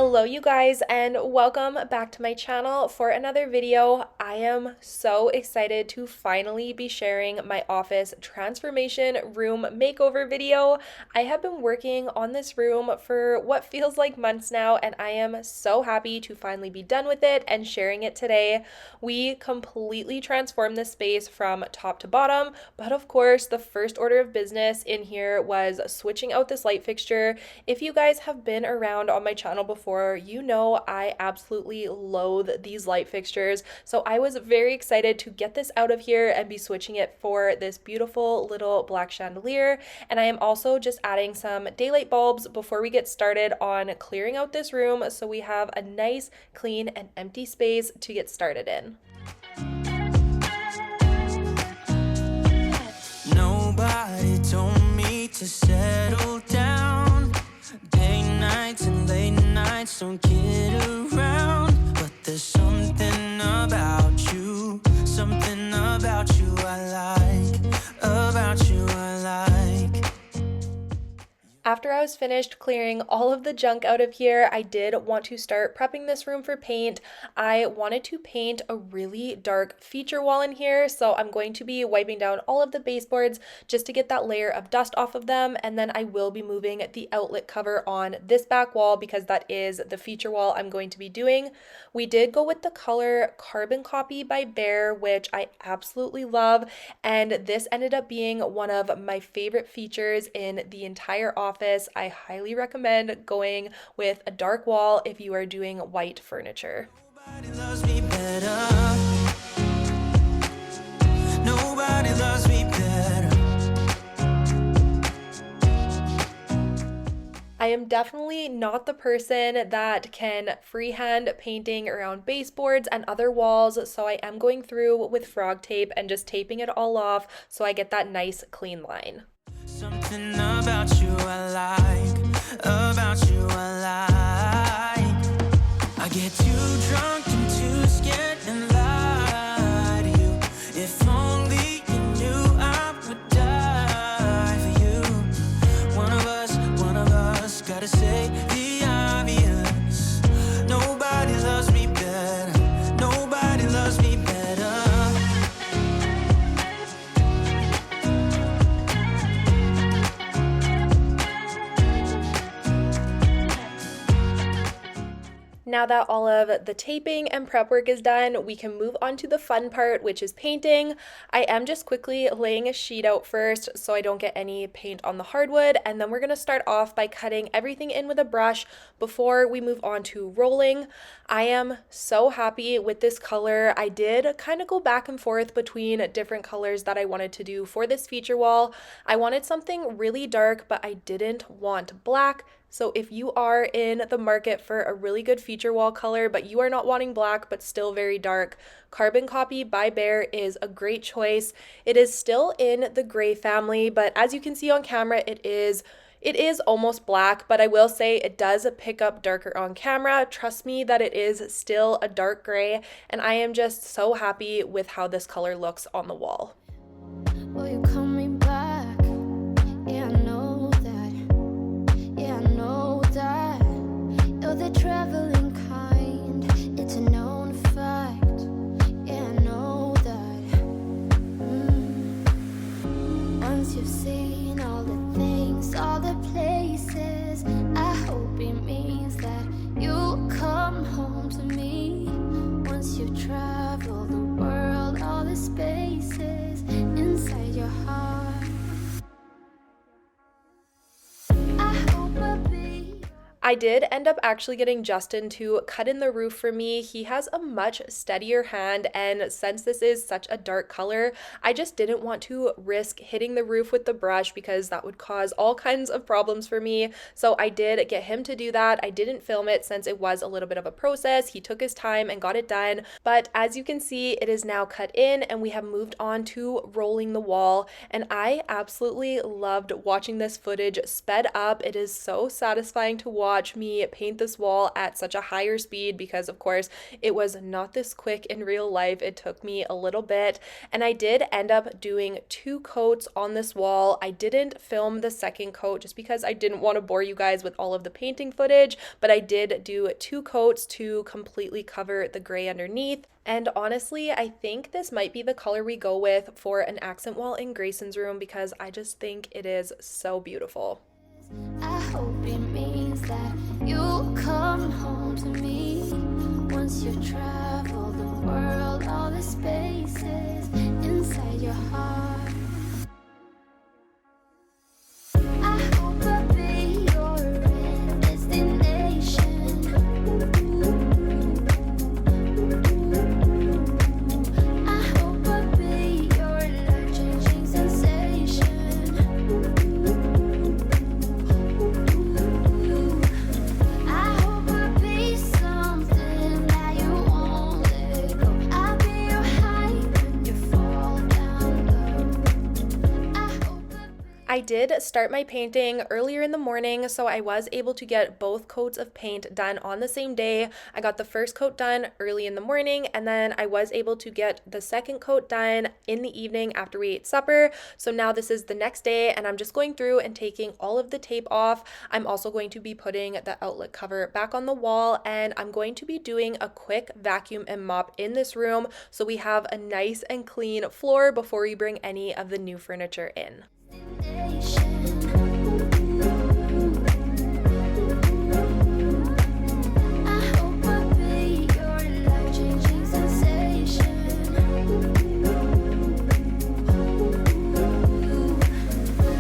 Hello you guys, and welcome back to my channel for another video. I am so excited to finally be sharing my office transformation room makeover video. I have been working on this room for what feels like months now, and I am so happy to finally be done with it and sharing it today. We completely transformed this space from top to bottom, but of course the first order of business in here was switching out this light fixture. If you guys have been around on my channel before, you know I absolutely loathe these light fixtures. So I was very excited to get this out of here and be switching it for this beautiful little black chandelier. And I am also just adding some daylight bulbs before we get started on clearing out this room so we have a nice, clean, and empty space to get started in. Nobody told me to settle down. Day nights and late nights don't get around. But there's something about you I like, about you I like. After I was finished clearing all of the junk out of here, I did want to start prepping this room for paint. I wanted to paint a really dark feature wall in here, so I'm going to be wiping down all of the baseboards just to get that layer of dust off of them, and then I will be moving the outlet cover on this back wall because that is the feature wall I'm going to be doing. We did go with the color Carbon Copy by Bear, which I absolutely love, and this ended up being one of my favorite features in the entire office. I highly recommend going with a dark wall if you are doing white furniture. Nobody loves me better. Nobody loves me better. I am definitely not the person that can freehand painting around baseboards and other walls, so I am going through with frog tape and just taping it all off so I get that nice clean line. Something about you I like, about you I like. I get too drunk and too scared and lie to you. If only you knew I would die for you. One of us gotta say the obvious. Nobody loves me better. Nobody loves me better. Now that all of the taping and prep work is done, we can move on to the fun part, which is painting. I am just quickly laying a sheet out first so I don't get any paint on the hardwood, and then we're going to start off by cutting everything in with a brush before we move on to rolling. I am so happy with this color. I did kind of go back and forth between different colors that I wanted to do for this feature wall. I wanted something really dark, but I didn't want black. So if you are in the market for a really good feature wall color, but you are not wanting black, but still very dark, Carbon Copy by Bear is a great choice. It is still in the gray family, but as you can see on camera, it is almost black, but I will say it does pick up darker on camera. Trust me that it is still a dark gray, and I am just so happy with how this color looks on the wall. Will you call me back? Yeah, I know that. Yeah, I know that. You're the traveling kind. It's a known fact. Yeah, I know that. Once you've seen all the things, all the places, I hope it means that you'll come home to me. Once you travel the world, all the spaces inside your heart. I hope I'll be. I did end up actually getting Justin to cut in the roof for me. He has a much steadier hand, and since this is such a dark color, I just didn't want to risk hitting the roof with the brush because that would cause all kinds of problems for me. So I did get him to do that. I didn't film it since it was a little bit of a process. He took his time and got it done. But as you can see, it is now cut in and we have moved on to rolling the wall. And I absolutely loved watching this footage sped up. It is so satisfying to watch. watch me paint this wall at such a higher speed because, of course, it was not this quick in real life. It took me a little bit, and I did end up doing 2 coats on this wall. I didn't film the second coat just because I didn't want to bore you guys with all of the painting footage, but I did do 2 coats to completely cover the gray underneath. And honestly, I think this might be the color we go with for an accent wall in Grayson's room because I just think it is so beautiful. I hope it means that you'll come home to me once you've traveled the world, all the spaces inside your heart. I hope I'll be your destination. I hope I'll be your life-changing sensation. I hope I'll be something that you won't let go. I'll be your high when you fall down low. I hope I'll be I did start my painting earlier in the morning, so I was able to get both coats of paint done on the same day. I got the first coat done early in the morning, and then I was able to get the second coat done in the evening after we ate supper. So now this is the next day, and I'm just going through and taking all of the tape off. I'm also going to be putting the outlet cover back on the wall, and I'm going to be doing a quick vacuum and mop in this room so we have a nice and clean floor before we bring any of the new furniture in. destination. I hope I'll be your life-changing sensation.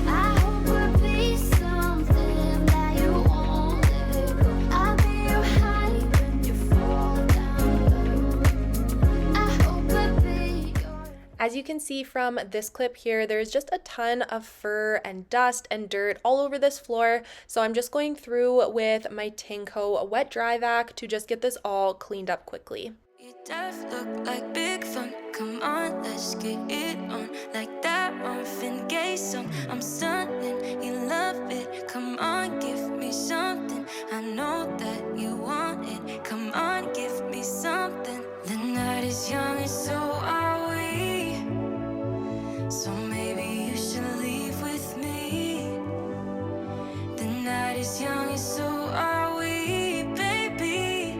I hope I'll be something that you won't let go. I'll be your high when you fall down low. I hope I'll be your As you can see from this clip here, there's just a ton of fur and dust and dirt all over this floor. So I'm just going through with my Tinko wet dry vac to just get this all cleaned up quickly. It does look like big fun. Come on, let's get it on. Like that Marvin Gaye song. I'm stunning, you love it. Come on, give me something. I know that you want it. Come on, give me something. The night is young and so are we. So maybe you should leave with me. The night is young and so are we, baby.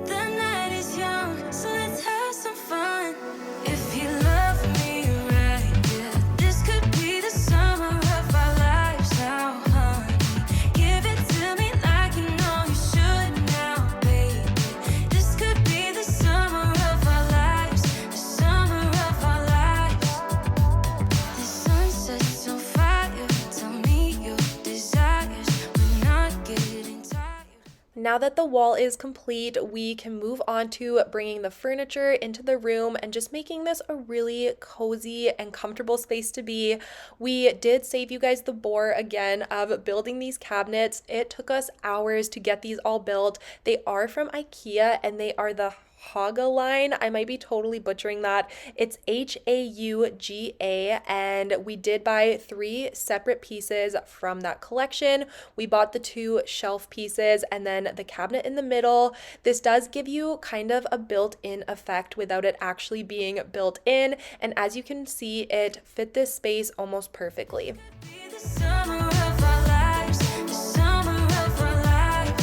The night is young, so let's have some fun. If you love me right, yeah, this could be the summer of our lives now, honey. Give it to me like you know you should now, baby. This could be the summer of our lives, the summer of our lives. The sun sets on fire, tell me your desires. We're not getting tired. Now that the wall is complete, we can move on to bringing the furniture into the room and just making this a really cozy and comfortable space to be. We did save you guys the bore again of building these cabinets. It took us hours to get these all built. They are from IKEA and they are the Haga line. I might be totally butchering that. It's Hauga, and we did buy 3 separate pieces from that collection. We bought the 2 shelf pieces and then the cabinet in the middle. This does give you kind of a built-in effect without it actually being built in, and as you can see, it fit this space almost perfectly. Be the summer of our lives, the summer of our lives.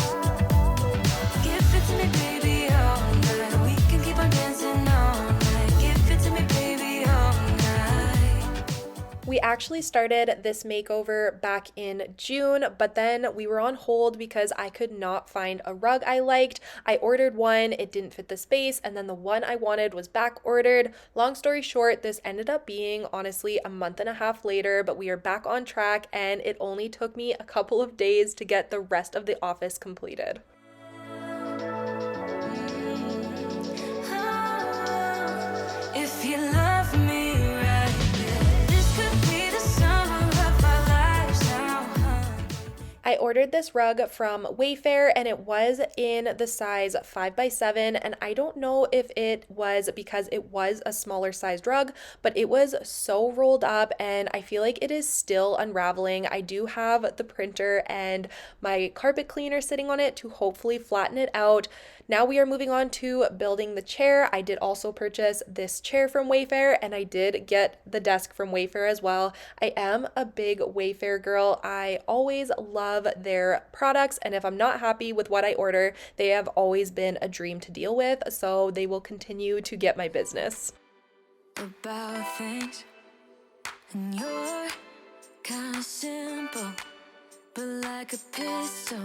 Give it to me, baby, all night. We can keep on dancing all night. Give it to me, baby, all night. We actually started this makeover back in June, but then we were on hold because I could not find a rug I liked. I ordered one, it didn't fit the space, and then the one I wanted was back ordered. Long story short, this ended up being honestly a month and a half later, but we are back on track and it only took me a couple of days to get the rest of the office completed. If you love me right, yeah, this could be the summer of our lives now, honey. I ordered this rug from Wayfair and it was in the size 5x7, and I don't know if it was because it was a smaller sized rug, but it was so rolled up and I feel like it is still unraveling. I do have the printer and my carpet cleaner sitting on it to hopefully flatten it out. Now we are moving on to building the chair. I did also purchase this chair from Wayfair and I did get the desk from Wayfair as well. I am a big Wayfair girl. I always love their products, and if I'm not happy with what I order, they have always been a dream to deal with, so they will continue to get my business. About things, and you're kinda simple, but like a pistol,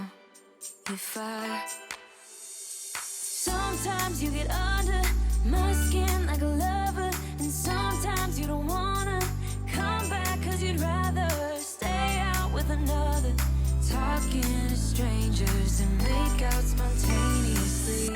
you fire. Sometimes you get under my skin like a lover, and sometimes you don't wanna come back 'cause you'd rather stay out with another, talking to strangers and make out spontaneously.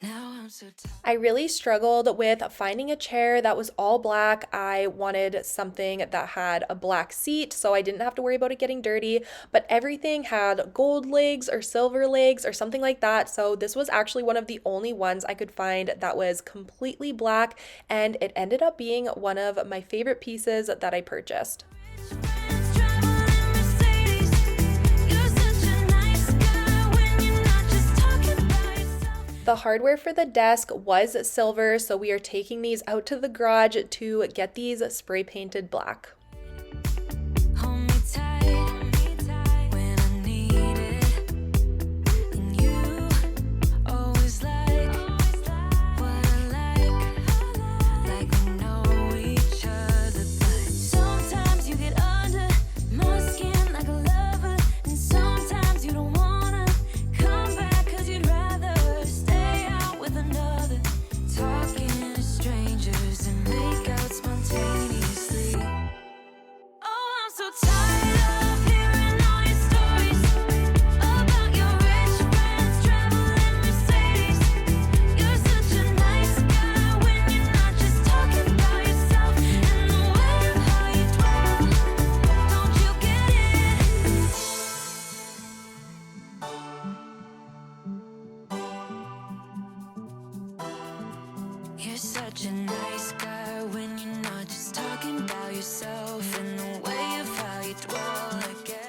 Now I'm so tired. I really struggled with finding a chair that was all black. I wanted something that had a black seat so I didn't have to worry about it getting dirty, but everything had gold legs or silver legs or something like that. So this was actually one of the only ones I could find that was completely black, and it ended up being one of my favorite pieces that I purchased. The hardware for the desk was silver, so we are taking these out to the garage to get these spray painted black. Hold me tight when I need it, and you always like what I like we know each other, but sometimes you get under my skin like a lover, and sometimes you don't wanna come back 'cause you'd rather stay out with another, talking to strangers and make out spontaneously. Oh, I'm so tired of hearing all your stories about your rich friends traveling Mercedes. You're such a nice guy when you're not just talking about yourself, and the way of how you dwell. Don't you get it? You're such a nice guy when you're not just talking about yourself, and the way of how you dwell. I get it.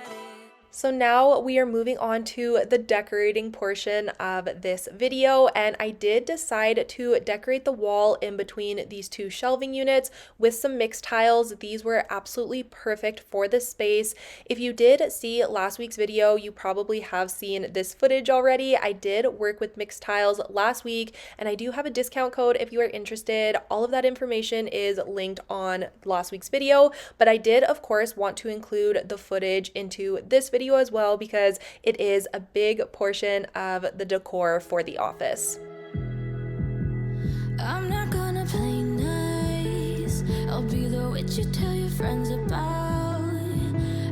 So now we are moving on to the decorating portion of this video, and I did decide to decorate the wall in between these two shelving units with some mixed tiles. These were absolutely perfect for this space. If you did see last week's video, you probably have seen this footage already. I did work with mixed tiles last week, and I do have a discount code if you are interested. All of that information is linked on last week's video, but I did of course want to include the footage into this video as well because it is a big portion of the decor for the office. I'm not gonna play nice. I'll be the witch you tell your friends about.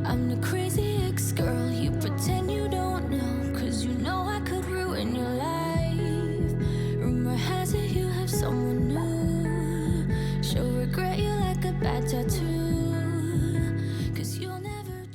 I'm the crazy ex-girl you pretend you don't know, 'cause you know I could ruin your life. Rumor has it you have someone new. She'll regret you like a bad tattoo, 'cause you'll never.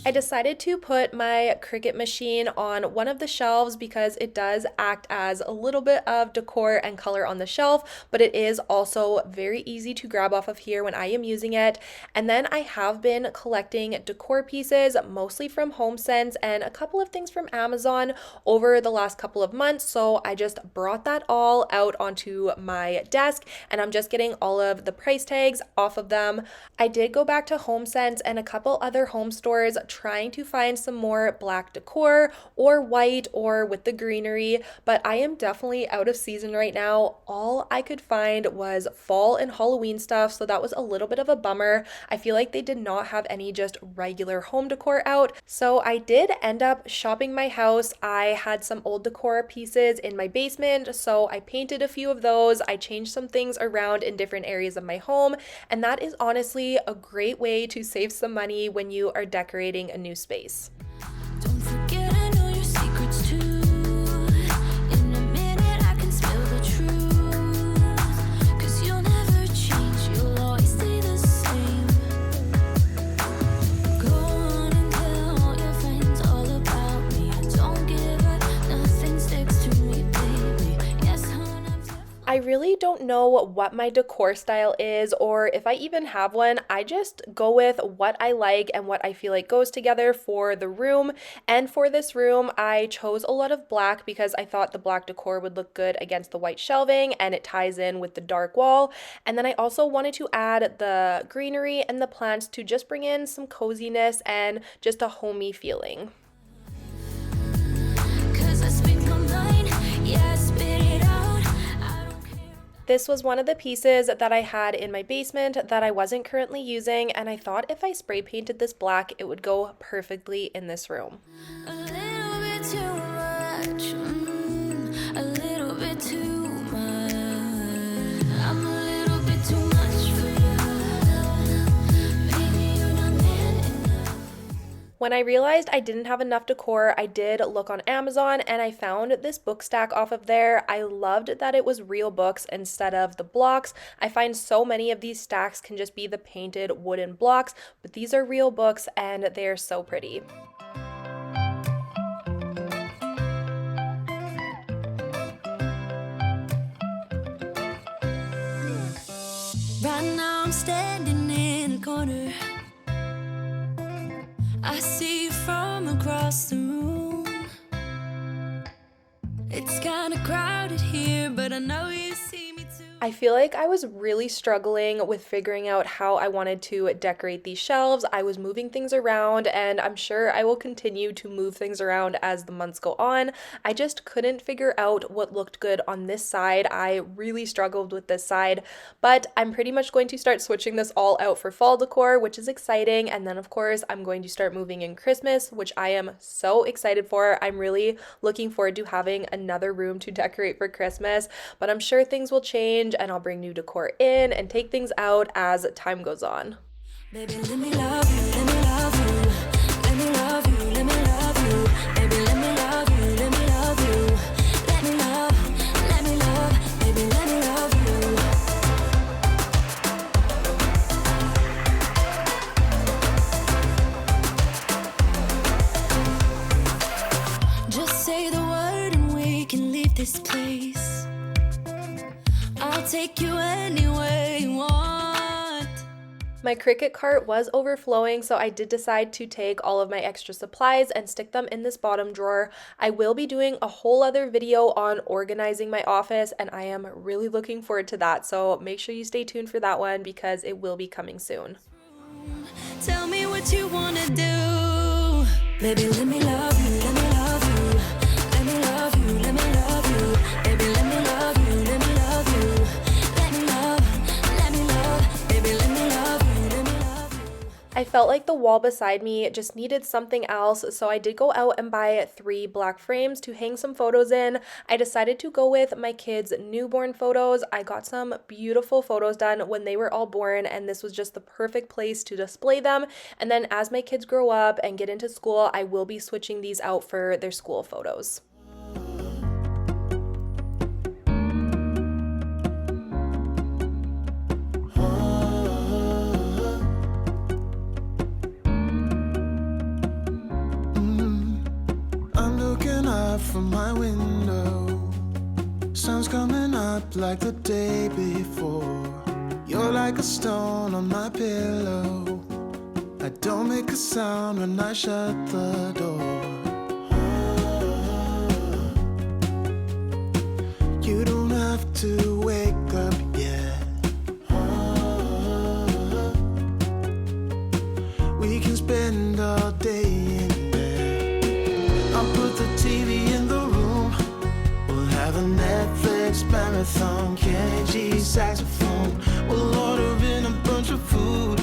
I decided to put my Cricut machine on one of the shelves because it does act as a little bit of decor and color on the shelf, but it is also very easy to grab off of here when I am using it. And then I have been collecting decor pieces, mostly from HomeSense and a couple of things from Amazon over the last couple of months. So I just brought that all out onto my desk and I'm just getting all of the price tags off of them. I did go back to HomeSense and a couple other home stores trying to find some more black decor or white or with the greenery, but I am definitely out of season right now. All I could find was fall and Halloween stuff, so that was a little bit of a bummer. I feel like they did not have any just regular home decor out, so I did end up shopping my house. I had some old decor pieces in my basement, so I painted a few of those. I changed some things around in different areas of my home, and that is honestly a great way to save some money when you are decorating a new space. Don't forget I know your secrets too. In a minute I can spill the truth, 'cause you'll never change, you'll always stay the same. Go on and tell all your friends all about don't know what my decor style is or if I even have one. I just go with what I like and what I feel like goes together for the room. And for this room, I chose a lot of black because I thought the black decor would look good against the white shelving and it ties in with the dark wall. And then I also wanted to add the greenery and the plants to just bring in some coziness and just a homey feeling. This was one of the pieces that I had in my basement that I wasn't currently using, and I thought if I spray painted this black, it would go perfectly in this room. A little bit too much, a little bit too much. I'm a little bit too much for you. Maybe you're not man enough. When I realized I didn't have enough decor, I did look on Amazon and I found this book stack off of there. I loved that it was real books instead of the blocks. I find so many of these stacks can just be the painted wooden blocks, but these are real books and they're so pretty. Right now I'm standing in a corner. I see you from across the room. It's kinda crowded here, but I know you see me too. I feel like I was really struggling with figuring out how I wanted to decorate these shelves. I was moving things around, and I'm sure I will continue to move things around as the months go on. I just couldn't figure out what looked good on this side. I really struggled with this side, but I'm pretty much going to start switching this all out for fall decor, which is exciting. And then of course, I'm going to start moving in Christmas, which I am so excited for. I'm really looking forward to having another room to decorate for Christmas, but I'm sure things will change and I'll bring new decor in and take things out as time goes on. Baby, let me love you, let me love you, let me love you, let me love you. Baby, let me love you, let me love you, let me love, baby, let me love you. Just say the word and we can leave this place. I'll take you anywhere you want. My Cricut cart was overflowing, so I did decide to take all of my extra supplies and stick them in this bottom drawer. I will be doing a whole other video on organizing my office, and I am really looking forward to that, so make sure you stay tuned for that one because it will be coming soon. Tell me what you wanna do. Baby, let me love you, let me love you, let me love you, let me love you. Baby, let me love you, let me love you, let me love, baby, let me love you, let me love you. I felt like the wall beside me just needed something else, so I did go out and buy 3 black frames to hang some photos in. I decided to go with my kids' newborn photos. I got some beautiful photos done when they were all born, and this was just the perfect place to display them. And then as my kids grow up and get into school, I will be switching these out for their school photos. From my window, sun's coming up like the day before. You're like a stone on my pillow. I don't make a sound when I shut the door. You don't have to wake up yet. We can spend all day in bed. I'll put the TV in the room. We'll have a Netflix marathon. Kenny G saxophone. We'll order in a bunch of food.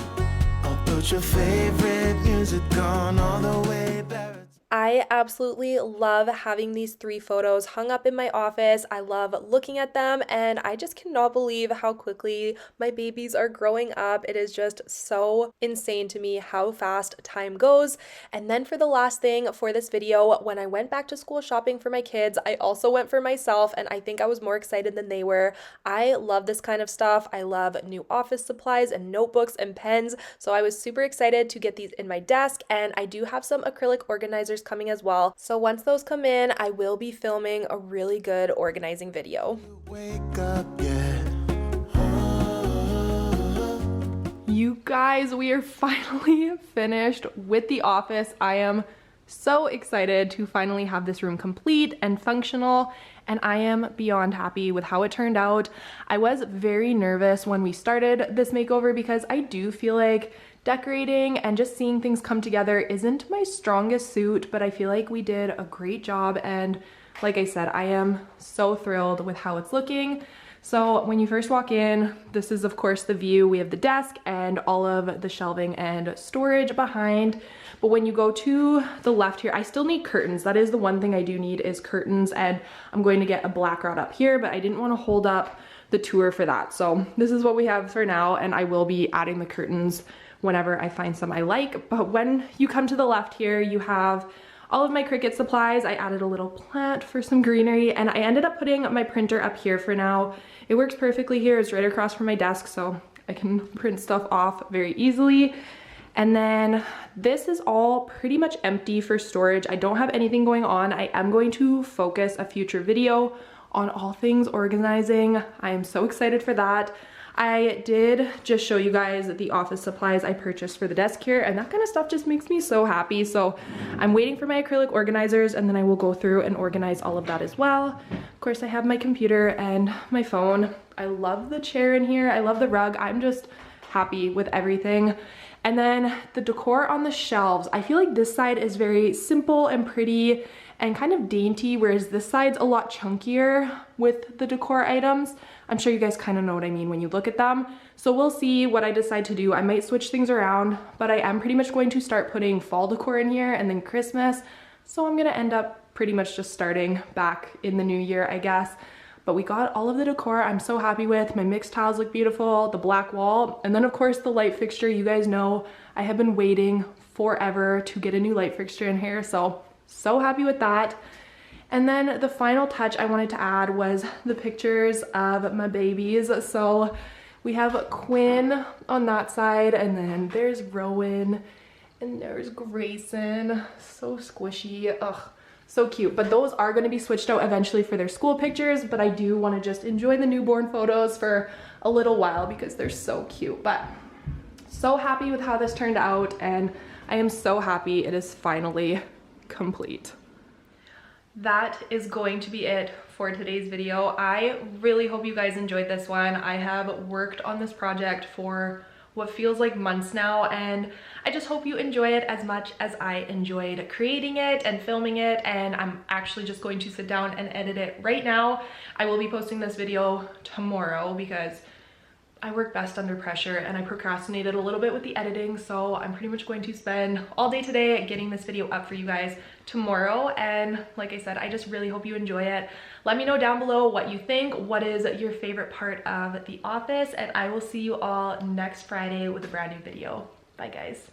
I'll put your favorite music on all the way back. I absolutely love having these 3 photos hung up in my office. I love looking at them, and I just cannot believe how quickly my babies are growing up. It is just so insane to me how fast time goes. And then for the last thing for this video, when I went back to school shopping for my kids, I also went for myself, and I think I was more excited than they were. I love this kind of stuff. I love new office supplies and notebooks and pens, so I was super excited to get these in my desk, and I do have some acrylic organizers coming as well. So once those come in, I will be filming a really good organizing video. Wake up, yeah. You guys, we are finally finished with the office. I am so excited to finally have this room complete and functional, and I am beyond happy with how it turned out. I was very nervous when we started this makeover because I do feel like decorating and just seeing things come together isn't my strongest suit, but I feel like we did a great job, and like I said, I am so thrilled with how it's looking. So when you first walk in, this is of course the view. We have the desk and all of the shelving and storage behind. But when you go to the left here, I still need curtains. That is the one thing I do need is curtains, and I'm going to get a black rod up here, but I didn't want to hold up the tour for that. So this is what we have for now, and I will be adding the curtains whenever I find some I like. But when you come to the left here, you have all of my Cricut supplies. I added a little plant for some greenery, and I ended up putting my printer up here for now. It works perfectly here. It's right across from my desk, so I can print stuff off very easily. And then this is all pretty much empty for storage. I don't have anything going on. I am going to focus a future video on all things organizing. I am so excited for that. I did just show you guys the office supplies I purchased for the desk here, and that kind of stuff just makes me so happy. So I'm waiting for my acrylic organizers, and then I will go through and organize all of that as well. Of course, I have my computer and my phone. I love the chair in here. I love the rug. I'm just happy with everything. And then the decor on the shelves. I feel like this side is very simple and pretty and kind of dainty, whereas this side's a lot chunkier with the decor items. I'm sure you guys kind of know what I mean when you look at them. So we'll see what I decide to do. I might switch things around, but I am pretty much going to start putting fall decor in here and then Christmas. So I'm gonna end up pretty much just starting back in the new year, I guess. But we got all of the decor I'm so happy with. My mixed tiles look beautiful, the black wall, and then of course the light fixture. You guys know I have been waiting forever to get a new light fixture in here, so happy with that. And then the final touch I wanted to add was the pictures of my babies. So we have Quinn on that side, and then there's Rowan, and there's Grayson. So squishy, ugh. So cute. But those are going to be switched out eventually for their school pictures, but I do want to just enjoy the newborn photos for a little while because they're so cute. But so happy with how this turned out, and I am so happy it is finally complete. That is going to be it for today's video. I really hope you guys enjoyed this one. I have worked on this project for what feels like months now, and I just hope you enjoy it as much as I enjoyed creating it and filming it. And I'm actually just going to sit down and edit it right now. I will be posting this video tomorrow because I work best under pressure and I procrastinated a little bit with the editing, so I'm pretty much going to spend all day today getting this video up for you guys tomorrow. And like I said, I just really hope you enjoy it. Let me know down below what you think. What is your favorite part of The Office? And I will see you all next Friday with a brand new video. Bye guys.